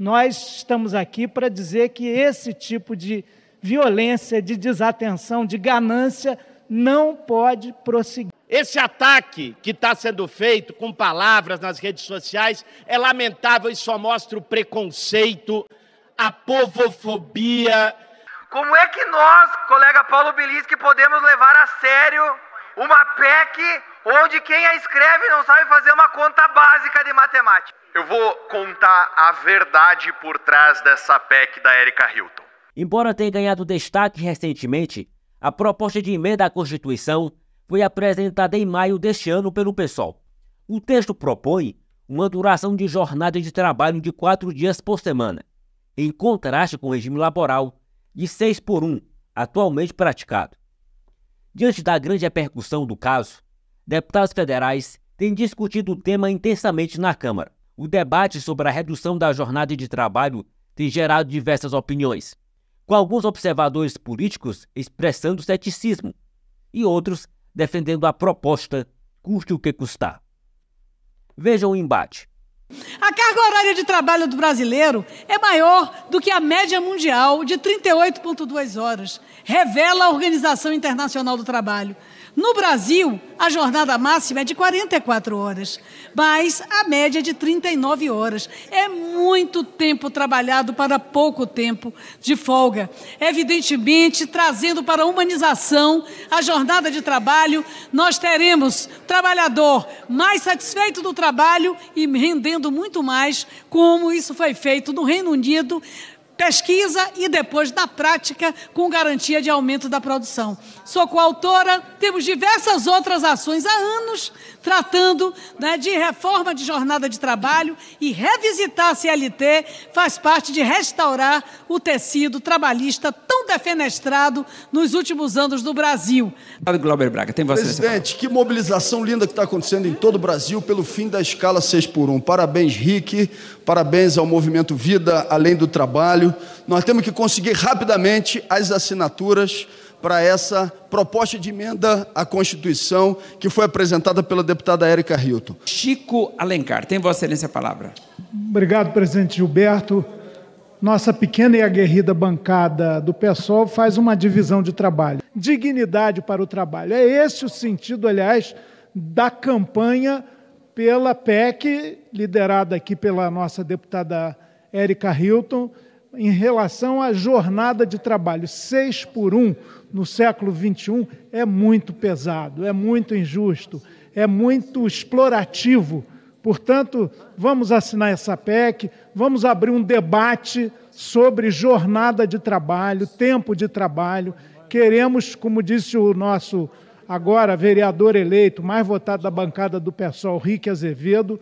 Nós estamos aqui para dizer que esse tipo de violência, de desatenção, de ganância não pode prosseguir. Esse ataque que está sendo feito com palavras nas redes sociais é lamentável e só mostra o preconceito, a povofobia. Como é que nós, colega Paulo Bilinski, podemos levar a sério uma PEC onde quem a escreve não sabe fazer uma conta básica de matemática? Eu vou contar a verdade por trás dessa PEC da Erika Hilton. Embora tenha ganhado destaque recentemente, a proposta de emenda à Constituição foi apresentada em maio deste ano pelo PSOL. O texto propõe uma duração de jornada de trabalho de 4 dias por semana, em contraste com o regime laboral de 6x1, atualmente praticado. Diante da grande repercussão do caso, deputados federais têm discutido o tema intensamente na Câmara. O debate sobre a redução da jornada de trabalho tem gerado diversas opiniões, com alguns observadores políticos expressando ceticismo e outros defendendo a proposta, custe o que custar. Vejam o embate. A carga horária de trabalho do brasileiro é maior do que a média mundial de 38,2 horas, revela a Organização Internacional do Trabalho. No Brasil, a jornada máxima é de 44 horas, mas a média é de 39 horas. É muito tempo trabalhado para pouco tempo de folga. Evidentemente, trazendo para a humanização a jornada de trabalho, nós teremos trabalhador mais satisfeito do trabalho e rendendo muito mais, como isso foi feito no Reino Unido, pesquisa e depois na prática com garantia de aumento da produção. Sou coautora, temos diversas outras ações há anos tratando, de reforma de jornada de trabalho, e revisitar a CLT faz parte de restaurar o tecido trabalhista tão defenestrado nos últimos anos no Brasil. Glauber Braga, tem você. Presidente, que mobilização linda que está acontecendo em todo o Brasil pelo fim da escala 6x1. Parabéns, Rick, parabéns ao Movimento Vida Além do Trabalho. Nós temos que conseguir rapidamente as assinaturas para essa proposta de emenda à Constituição que foi apresentada pela deputada Erika Hilton. Chico Alencar, tem Vossa Excelência a palavra. Obrigado, presidente Gilberto. Nossa pequena e aguerrida bancada do PSOL faz uma divisão de trabalho. Dignidade para o trabalho. É esse o sentido, aliás, da campanha pela PEC, liderada aqui pela nossa deputada Erika Hilton, em relação à jornada de trabalho. 6x1 no século XXI é muito pesado, é muito injusto, é muito explorativo. Portanto, vamos assinar essa PEC, vamos abrir um debate sobre jornada de trabalho, tempo de trabalho. Queremos, como disse o nosso agora vereador eleito, mais votado da bancada do PSOL, Rick Azevedo,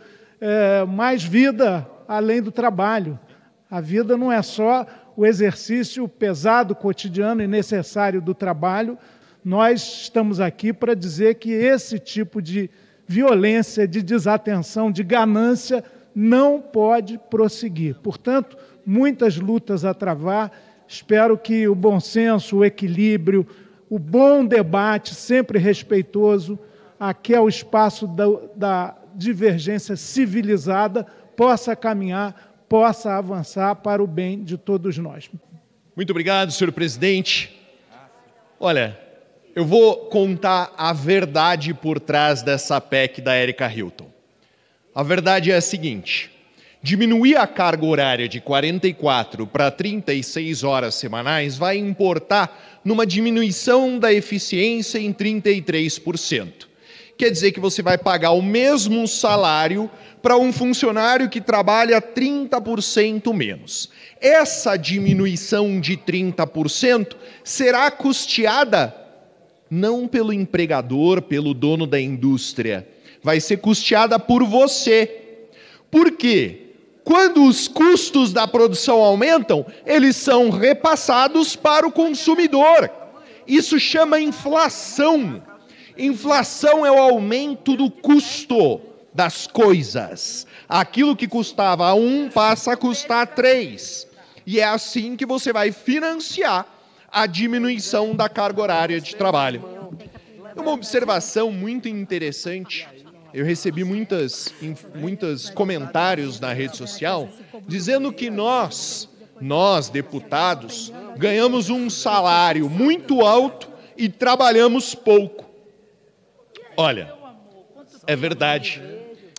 mais vida além do trabalho. A vida não é só o exercício pesado, cotidiano e necessário do trabalho. Nós estamos aqui para dizer que esse tipo de violência, de desatenção, de ganância não pode prosseguir. Portanto, muitas lutas a travar. Espero que o bom senso, o equilíbrio, o bom debate, sempre respeitoso, aqui é o espaço da divergência civilizada, possa caminhar, possa avançar para o bem de todos nós. Muito obrigado, senhor presidente. Olha, eu vou contar a verdade por trás dessa PEC da Erika Hilton. A verdade é a seguinte: diminuir a carga horária de 44 para 36 horas semanais vai importar numa diminuição da eficiência em 33%. Quer dizer que você vai pagar o mesmo salário para um funcionário que trabalha 30% menos. Essa diminuição de 30% será custeada não pelo empregador, pelo dono da indústria. Vai ser custeada por você. Por quê? Quando os custos da produção aumentam, eles são repassados para o consumidor. Isso chama inflação. Inflação é o aumento do custo das coisas. Aquilo que custava 1 passa a custar 3. E é assim que você vai financiar a diminuição da carga horária de trabalho. Uma observação muito interessante eu recebi muitos comentários na rede social dizendo que nós, deputados, ganhamos um salário muito alto e trabalhamos pouco. Olha, é verdade.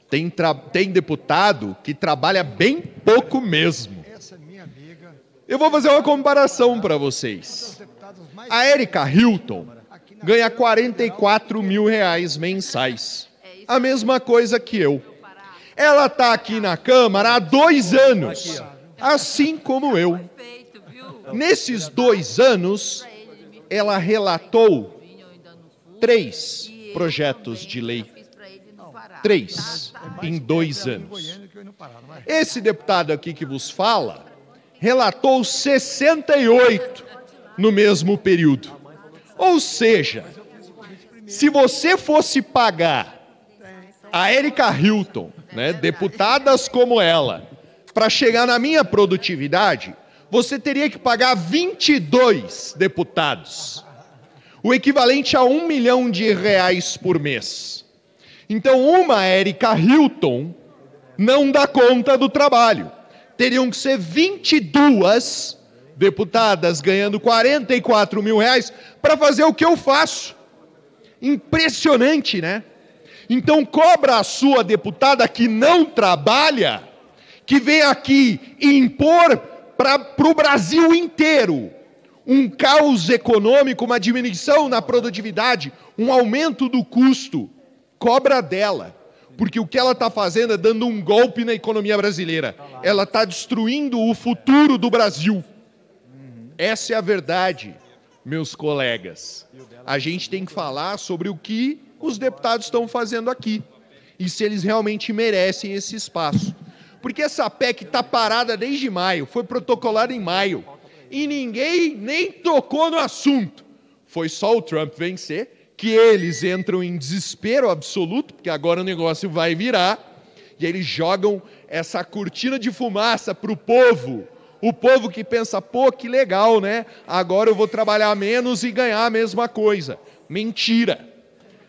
Tem deputado que trabalha bem pouco mesmo. Eu vou fazer uma comparação para vocês. A Erika Hilton ganha R$44 mil mensais. A mesma coisa que eu. Ela está aqui na Câmara há 2 anos, assim como eu. Nesses 2 anos, ela relatou 3 projetos de lei. 3 em 2 anos. Esse deputado aqui que vos fala relatou 68 no mesmo período. Ou seja, se você fosse pagar a Erika Hilton, né, deputadas como ela, para chegar na minha produtividade, você teria que pagar 22 deputados. O equivalente a R$1 milhão por mês. Então, uma Erika Hilton não dá conta do trabalho. Teriam que ser 22 deputadas ganhando R$44 mil para fazer o que eu faço. Impressionante, né? Então, cobra a sua deputada que não trabalha, que vem aqui impor para o Brasil inteiro um caos econômico, uma diminuição na produtividade, um aumento do custo. Cobra dela, porque o que ela está fazendo é dando um golpe na economia brasileira. Ela está destruindo o futuro do Brasil. Essa é a verdade, meus colegas. A gente tem que falar sobre o que os deputados estão fazendo aqui e se eles realmente merecem esse espaço. Porque essa PEC está parada desde maio, foi protocolada em maio, e ninguém nem tocou no assunto. Foi só o Trump vencer, que eles entram em desespero absoluto, porque agora o negócio vai virar, e eles jogam essa cortina de fumaça para o povo que pensa, pô, que legal, né? Agora eu vou trabalhar menos e ganhar a mesma coisa. Mentira!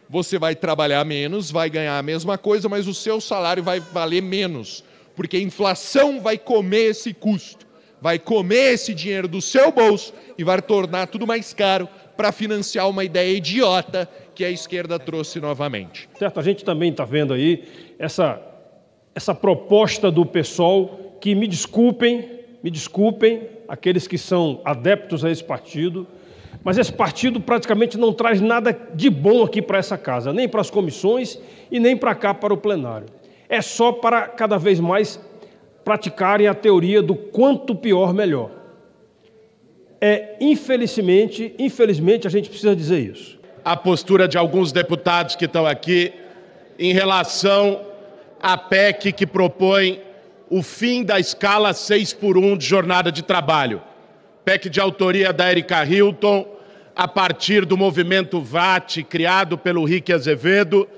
Você vai trabalhar menos, vai ganhar a mesma coisa, mas o seu salário vai valer menos, porque a inflação vai comer esse custo, vai comer esse dinheiro do seu bolso e vai tornar tudo mais caro para financiar uma ideia idiota que a esquerda trouxe novamente. Certo, a gente também está vendo aí essa proposta do PSOL, que me desculpem aqueles que são adeptos a esse partido, mas esse partido praticamente não traz nada de bom aqui para essa casa, nem para as comissões e nem para cá, para o plenário. É só para cada vez mais praticarem a teoria do quanto pior, melhor. Infelizmente, a gente precisa dizer isso. A postura de alguns deputados que estão aqui em relação à PEC que propõe o fim da escala 6x1 de jornada de trabalho. PEC de autoria da Erika Hilton, a partir do movimento VAT, criado pelo Rick Azevedo.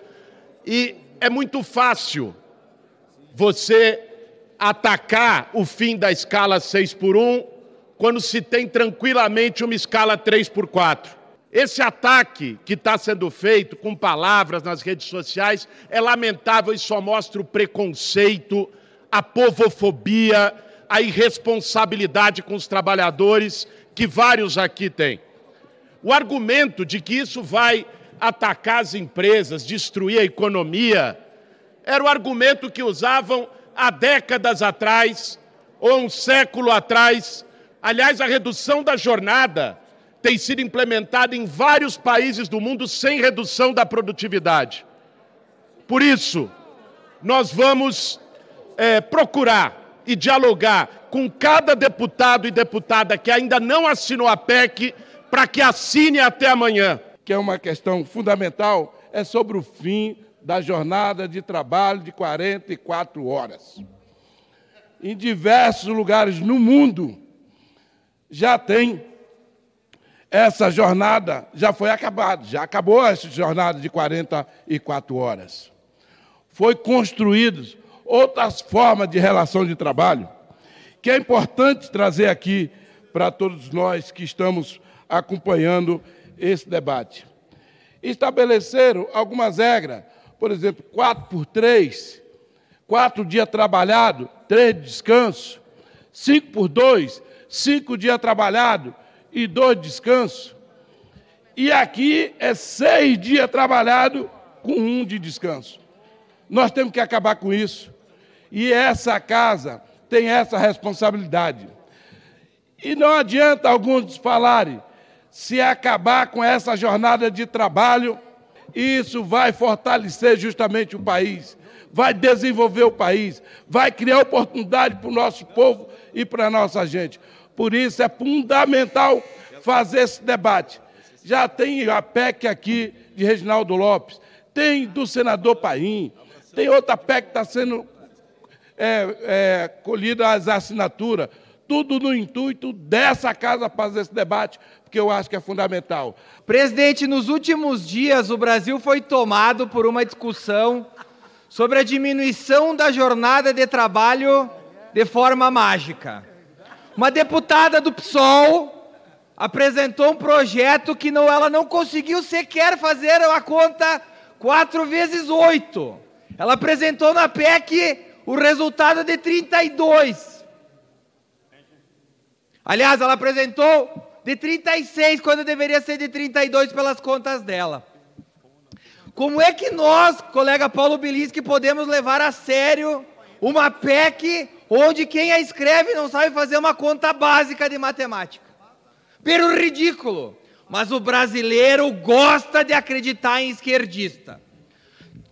E é muito fácil você atacar o fim da escala 6x1 quando se tem tranquilamente uma escala 3x4. Esse ataque que está sendo feito com palavras nas redes sociais é lamentável e só mostra o preconceito, a povofobia, a irresponsabilidade com os trabalhadores que vários aqui têm. O argumento de que isso vai atacar as empresas, destruir a economia, era o argumento que usavam há décadas atrás, ou um século atrás. Aliás, a redução da jornada tem sido implementada em vários países do mundo sem redução da produtividade. Por isso, nós vamos procurar e dialogar com cada deputado e deputada que ainda não assinou a PEC para que assine até amanhã. Que é uma questão fundamental, é sobre o fim da jornada de trabalho de 44 horas. Em diversos lugares no mundo já tem essa jornada, já foi acabada, já acabou essa jornada de 44 horas. Foi construídas outras formas de relação de trabalho, que é importante trazer aqui para todos nós que estamos acompanhando esse debate. Estabeleceram algumas regras por exemplo, 4 por 3, 4 dias trabalhados, 3 de descanso, 5 por 2, 5 dias trabalhados e 2 de descanso. E aqui é 6 dias trabalhados com 1 de descanso. Nós temos que acabar com isso. E essa casa tem essa responsabilidade. E não adianta alguns falarem, se acabar com essa jornada de trabalho, isso vai fortalecer justamente o país, vai desenvolver o país, vai criar oportunidade para o nosso povo e para a nossa gente. Por isso é fundamental fazer esse debate. Já tem a PEC aqui de Reginaldo Lopes, tem do senador Paim, tem outra PEC que está sendo colhida as assinaturas, tudo no intuito dessa casa fazer esse debate, porque eu acho que é fundamental. Presidente, nos últimos dias o Brasil foi tomado por uma discussão sobre a diminuição da jornada de trabalho de forma mágica. Uma deputada do PSOL apresentou um projeto que ela não conseguiu sequer fazer a conta 4 vezes 8. Ela apresentou na PEC o resultado de 32. Aliás, ela apresentou de 36, quando deveria ser de 32 pelas contas dela. Como é que nós, colega Paulo Bilinski, podemos levar a sério uma PEC onde quem a escreve não sabe fazer uma conta básica de matemática? Pelo ridículo. Mas o brasileiro gosta de acreditar em esquerdista.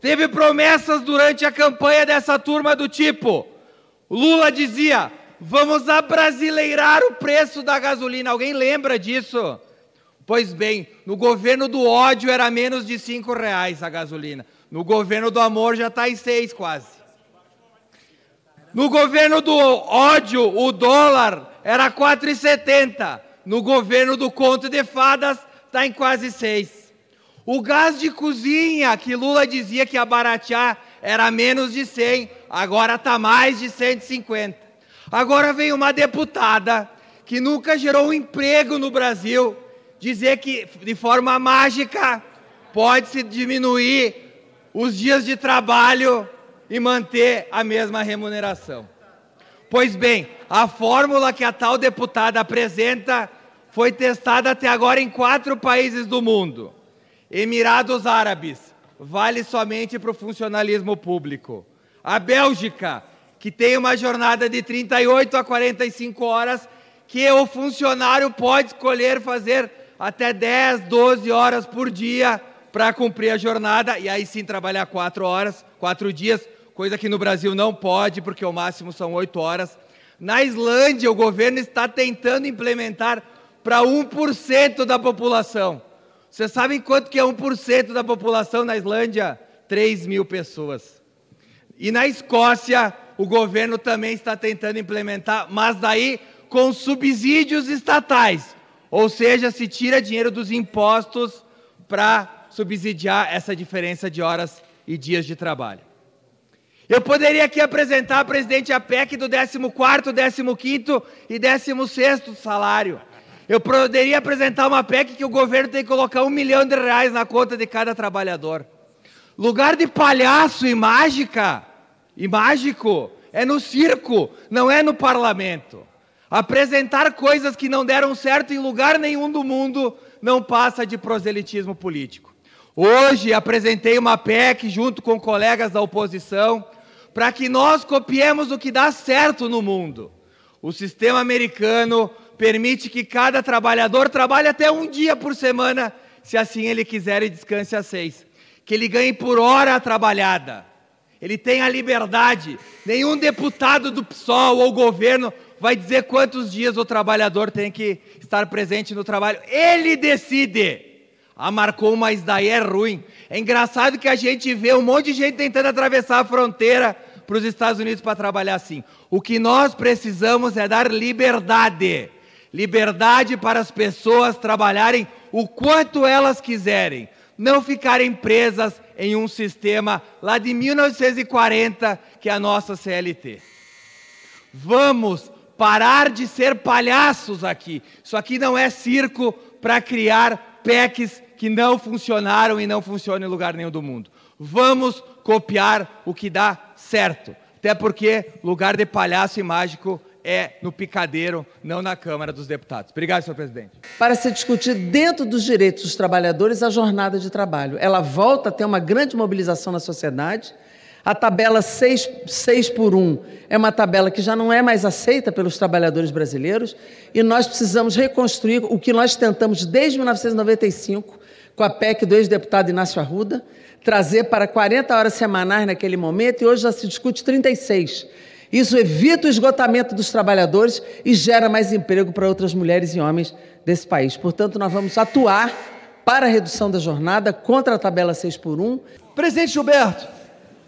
Teve promessas durante a campanha dessa turma do tipo, o Lula dizia, vamos abrasileirar o preço da gasolina. Alguém lembra disso? Pois bem, no governo do ódio era menos de R$5 a gasolina. No governo do amor já está em 6 quase. No governo do ódio, o dólar era 4,70. No governo do conto de fadas, está em quase 6. O gás de cozinha, que Lula dizia que ia baratear, era menos de 100, agora está mais de 150. Agora vem uma deputada que nunca gerou um emprego no Brasil, dizer que, de forma mágica, pode-se diminuir os dias de trabalho e manter a mesma remuneração. Pois bem, a fórmula que a tal deputada apresenta foi testada até agora em 4 países do mundo. Emirados Árabes, vale somente para o funcionalismo público. A Bélgica, que tem uma jornada de 38 a 45 horas, que o funcionário pode escolher fazer até 10, 12 horas por dia para cumprir a jornada, e aí sim trabalhar 4 horas, 4 dias, coisa que no Brasil não pode, porque o máximo são 8 horas. Na Islândia, o governo está tentando implementar para 1% da população. Vocês sabem quanto que é 1% da população na Islândia? 3 mil pessoas. E na Escócia, o governo também está tentando implementar, mas daí com subsídios estatais. Ou seja, se tira dinheiro dos impostos para subsidiar essa diferença de horas e dias de trabalho. Eu poderia aqui apresentar, presidente, a PEC do 14º, 15º e 16º salário. Eu poderia apresentar uma PEC que o governo tem que colocar R$1 milhão na conta de cada trabalhador. Lugar de palhaço e mágica, e mágico, é no circo, não é no parlamento. Apresentar coisas que não deram certo em lugar nenhum do mundo não passa de proselitismo político. Hoje apresentei uma PEC junto com colegas da oposição para que nós copiemos o que dá certo no mundo. O sistema americano permite que cada trabalhador trabalhe até 1 dia por semana, se assim ele quiser, e descanse às 6. Que ele ganhe por hora trabalhada. Ele tem a liberdade. Nenhum deputado do PSOL ou governo vai dizer quantos dias o trabalhador tem que estar presente no trabalho. Ele decide. Ah, marcou, mas daí é ruim. É engraçado que a gente vê um monte de gente tentando atravessar a fronteira para os Estados Unidos para trabalhar assim. O que nós precisamos é dar liberdade. Liberdade para as pessoas trabalharem o quanto elas quiserem. Não ficarem presas em um sistema lá de 1940, que é a nossa CLT. Vamos parar de ser palhaços aqui. Isso aqui não é circo para criar PECs que não funcionaram e não funcionam em lugar nenhum do mundo. Vamos copiar o que dá certo. Até porque lugar de palhaço e mágico é no picadeiro, não na Câmara dos Deputados. Obrigado, senhor presidente. Para se discutir dentro dos direitos dos trabalhadores a jornada de trabalho. Ela volta a ter uma grande mobilização na sociedade. A tabela 6x1 é uma tabela que já não é mais aceita pelos trabalhadores brasileiros e nós precisamos reconstruir o que nós tentamos desde 1995 com a PEC do ex-deputado Inácio Arruda, trazer para 40 horas semanais naquele momento e hoje já se discute 36. Isso evita o esgotamento dos trabalhadores e gera mais emprego para outras mulheres e homens desse país. Portanto, nós vamos atuar para a redução da jornada contra a tabela 6x1. Presidente Gilberto,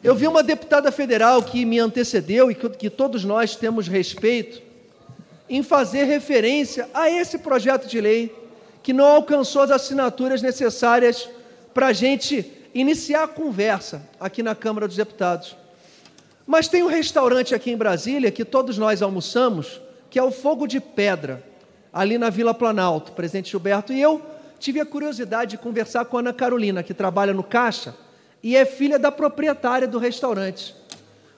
eu vi uma deputada federal que me antecedeu e que todos nós temos respeito em fazer referência a esse projeto de lei que não alcançou as assinaturas necessárias para a gente iniciar a conversa aqui na Câmara dos Deputados. Mas tem um restaurante aqui em Brasília que todos nós almoçamos, que é o Fogo de Pedra, ali na Vila Planalto, presidente Gilberto. E eu tive a curiosidade de conversar com a Ana Carolina, que trabalha no caixa, e é filha da proprietária do restaurante.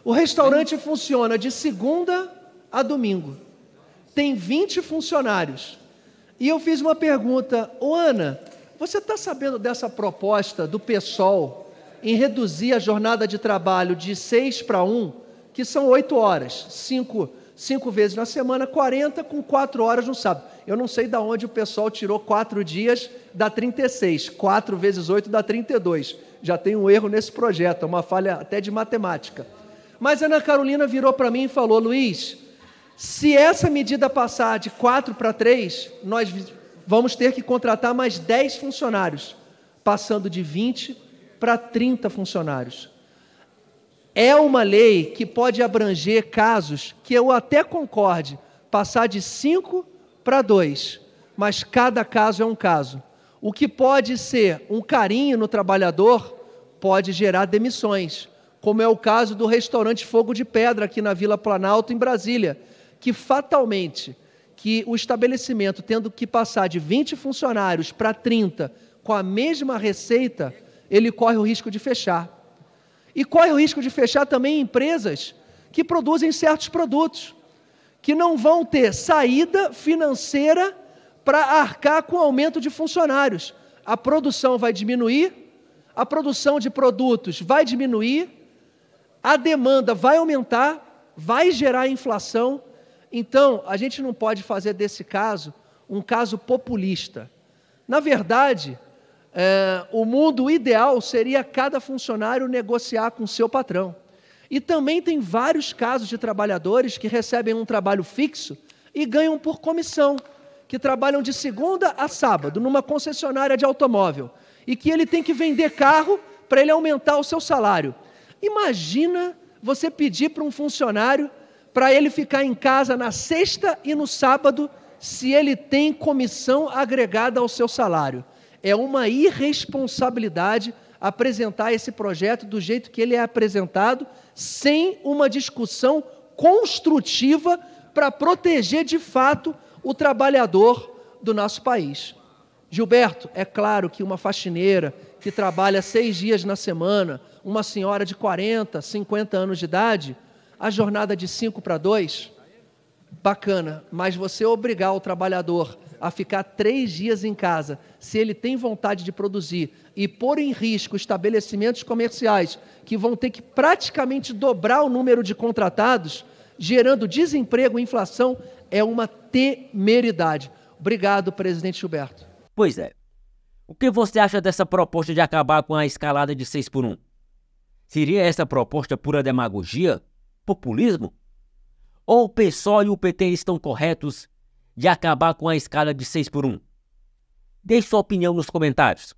O restaurante funciona de segunda a domingo. Tem 20 funcionários. E eu fiz uma pergunta, Ana, você está sabendo dessa proposta do PSOL em reduzir a jornada de trabalho de 6 para 1, que são 8 horas, 5 vezes na semana, 40 com 4 horas no sábado. Eu não sei de onde o pessoal tirou 4 dias, dá 36, 4 vezes 8 dá 32. Já tem um erro nesse projeto, é uma falha até de matemática. Mas a Ana Carolina virou para mim e falou, Luiz, se essa medida passar de 4 para 3, nós vamos ter que contratar mais 10 funcionários, passando de 20 para 30 funcionários. É uma lei que pode abranger casos que eu até concorde, passar de 5 para 2, mas cada caso é um caso. O que pode ser um carinho no trabalhador pode gerar demissões, como é o caso do restaurante Fogo de Pedra aqui na Vila Planalto, em Brasília, que fatalmente, que o estabelecimento tendo que passar de 20 funcionários para 30 com a mesma receita, ele corre o risco de fechar. E corre o risco de fechar também empresas que produzem certos produtos, que não vão ter saída financeira para arcar com o aumento de funcionários. A produção vai diminuir, a produção de produtos vai diminuir, a demanda vai aumentar, vai gerar inflação. Então, a gente não pode fazer desse caso um caso populista. Na verdade, o mundo ideal seria cada funcionário negociar com o seu patrão. E também tem vários casos de trabalhadores que recebem um trabalho fixo e ganham por comissão, que trabalham de segunda a sábado numa concessionária de automóvel e que ele tem que vender carro para ele aumentar o seu salário. Imagina você pedir para um funcionário para ele ficar em casa na sexta e no sábado se ele tem comissão agregada ao seu salário. É uma irresponsabilidade apresentar esse projeto do jeito que ele é apresentado, sem uma discussão construtiva para proteger de fato o trabalhador do nosso país. Gilberto, é claro que uma faxineira que trabalha 6 dias na semana, uma senhora de 40, 50 anos de idade, a jornada de 5 para 2, bacana, mas você obrigar o trabalhador a ficar 3 dias em casa, se ele tem vontade de produzir, e pôr em risco estabelecimentos comerciais que vão ter que praticamente dobrar o número de contratados, gerando desemprego e inflação, é uma temeridade. Obrigado, presidente Gilberto. Pois é. O que você acha dessa proposta de acabar com a escalada de 6 por 1? Seria essa proposta pura demagogia? Populismo? Ou o PSOL e o PT estão corretos de acabar com a escala de 6 por 1? Deixe sua opinião nos comentários.